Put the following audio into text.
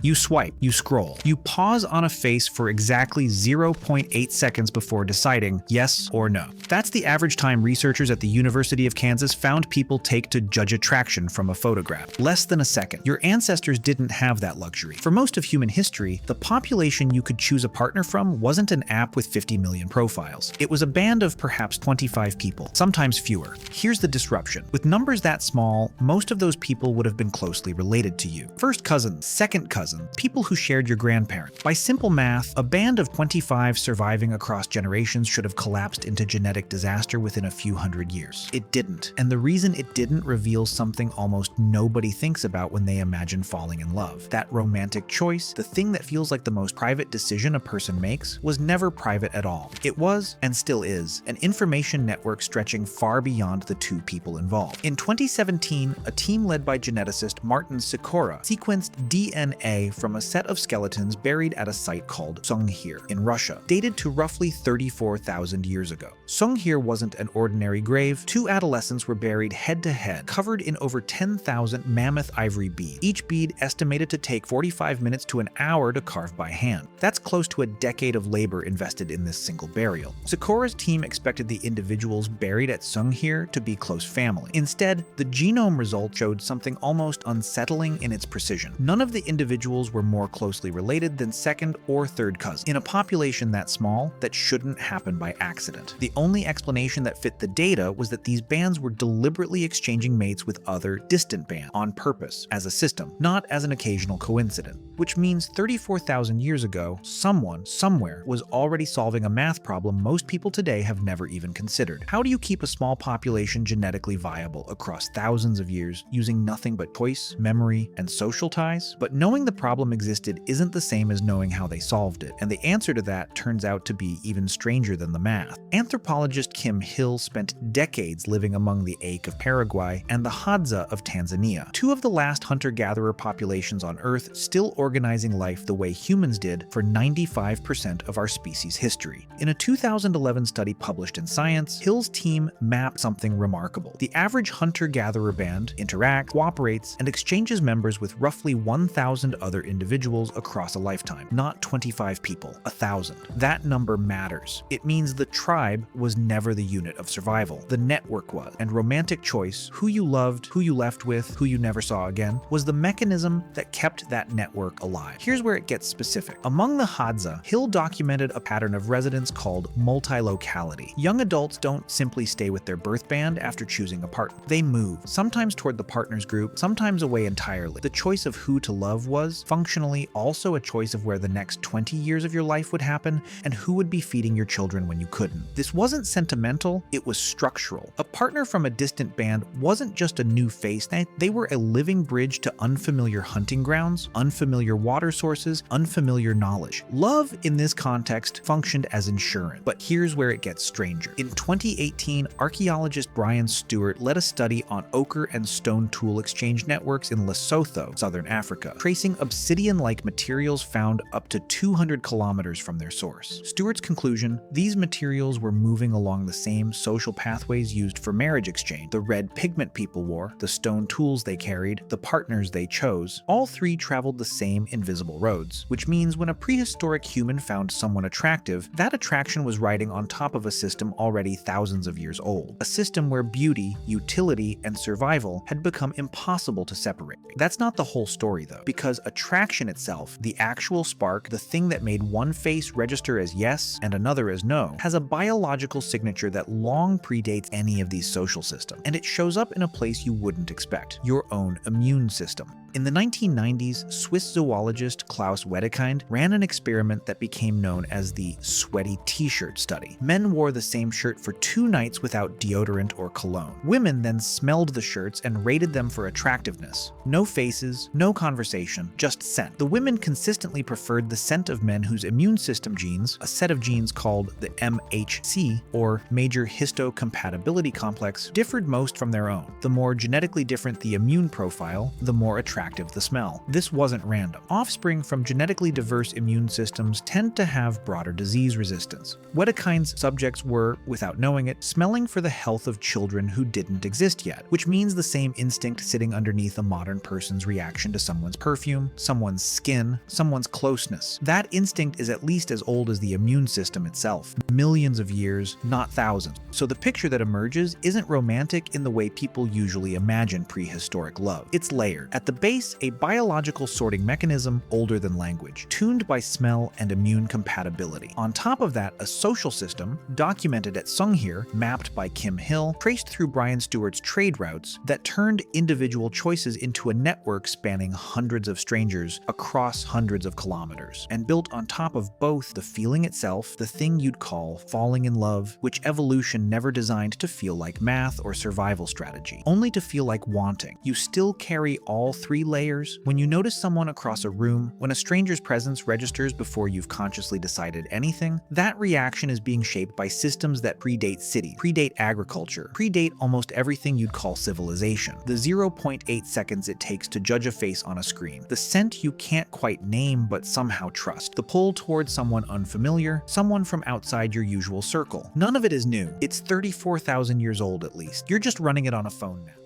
You swipe, you scroll, you pause on a face for exactly 0.8 seconds before deciding yes or no. That's the average time researchers at the University of Kansas found people take to judge attraction from a photograph. Less than a second. Your ancestors didn't have that luxury. For most of human history, the population you could choose a partner from wasn't an app with 50 million profiles. It was a band of perhaps 25 people, sometimes fewer. Here's the disruption. With numbers that small, most of those people would have been closely related to you. First cousins, second cousins, people who shared your grandparents. By simple math, a band of 25 surviving across generations should have collapsed into genetic disaster within a few hundred years. It didn't, and the reason it didn't reveals something almost nobody thinks about when they imagine falling in love. That romantic choice, the thing that feels like the most private decision a person makes, was never private at all. It was, and still is, an information network stretching far beyond the two people involved. In 2017, a team led by geneticist Martin Sikora sequenced DNA from a set of skeletons buried at a site called Songhir in Russia, dated to roughly 34,000 years ago. Songhir wasn't an ordinary grave. Two adolescents were buried head-to-head, covered in over 10,000 mammoth ivory beads, each bead estimated to take 45 minutes to an hour to carve by hand. That's close to a decade of labor invested in this single burial. Sikora's team expected the individuals buried at Songhir to be close family. Instead, the genome result showed something almost unsettling in its precision. None of the individuals were more closely related than second or third cousins. In a population that small, that shouldn't happen by accident. The only explanation that fit the data was that these bands were deliberately exchanging mates with other distant bands on purpose, as a system, not as an occasional coincidence. Which means 34,000 years ago, someone, somewhere, was already solving a math problem most people today have never even considered. How do you keep a small population genetically viable across thousands of years using nothing but choice, memory, and social ties? But knowing the problem existed isn't the same as knowing how they solved it, and the answer to that turns out to be even stranger than the math. Anthropologist Kim Hill spent decades living among the Ache of Paraguay and the Hadza of Tanzania, two of the last hunter-gatherer populations on Earth still organizing life the way humans did for 95% of our species' history. In a 2011 study published in Science, Hill's team mapped something remarkable. The average hunter-gatherer band interacts, cooperates, and exchanges members with roughly 1,000 other individuals across a lifetime, not 25 people, 1,000. That number matters. It means the tribe was never the unit of survival. The network was, and romantic choice, who you loved, who you left with, who you never saw again, was the mechanism that kept that network alive. Here's where it gets specific. Among the Hadza, Hill documented a pattern of residence called multilocality. Young adults don't simply stay with their birth band after choosing a partner. They move, sometimes toward the partner's group, sometimes away entirely. The choice of who to love was, functionally, also a choice of where the next 20 years of your life would happen and who would be feeding your children when you couldn't. This wasn't sentimental, it was structural. A partner from a distant band wasn't just a new face, they were a living bridge to unfamiliar hunting grounds, unfamiliar water sources, unfamiliar knowledge. Love in this context functioned as insurance, but here's where it gets stranger. In 2018, archaeologist Brian Stewart led a study on ochre and stone tool exchange networks in Lesotho, southern Africa, tracing obsidian-like materials found up to 200 kilometers from their source. Stewart's conclusion: these materials were moving along the same social pathways used for marriage exchange. The red pigment people wore, the stone tools they carried, the partners they chose, all three traveled the same invisible roads, which means when a prehistoric human found someone attractive, that attraction was riding on top of a system already thousands of years old. A system where beauty, utility, and survival had become impossible to separate. That's not the whole story though, because attraction itself, the actual spark, the thing that made one face register as yes and another as no, has a biological signature that long predates any of these social systems, and it shows up in a place you wouldn't expect: your own immune system. In the 1990s, Swiss zoologist Klaus Wedekind ran an experiment that became known as the sweaty t-shirt study. Men wore the same shirt for 2 nights without deodorant or cologne. Women then smelled the shirts and rated them for attractiveness. No faces, no conversation, just scent. The women consistently preferred the scent of men whose immune system genes, a set of genes called the MHC, or major histocompatibility complex, differed most from their own. The more genetically different the immune profile, the more attractive attractive the smell. This wasn't random. Offspring from genetically diverse immune systems tend to have broader disease resistance. Wedekind's subjects were, without knowing it, smelling for the health of children who didn't exist yet, which means the same instinct sitting underneath a modern person's reaction to someone's perfume, someone's skin, someone's closeness. That instinct is at least as old as the immune system itself. Millions of years, not thousands. So the picture that emerges isn't romantic in the way people usually imagine prehistoric love. It's layered. At the base, a biological sorting mechanism older than language, tuned by smell and immune compatibility. On top of that, a social system, documented at Sungheer, mapped by Kim Hill, traced through Brian Stewart's trade routes that turned individual choices into a network spanning hundreds of strangers across hundreds of kilometers, and built on top of both the feeling itself, the thing you'd call falling in love, which evolution never designed to feel like math or survival strategy, only to feel like wanting. You still carry all three layers. When you notice someone across a room, when a stranger's presence registers before you've consciously decided anything, that reaction is being shaped by systems that predate city, predate agriculture, predate almost everything you'd call civilization. The 0.8 seconds it takes to judge a face on a screen, the scent you can't quite name but somehow trust, the pull towards someone unfamiliar, someone from outside your usual circle. None of it is new. It's 34,000 years old at least. You're just running it on a phone now.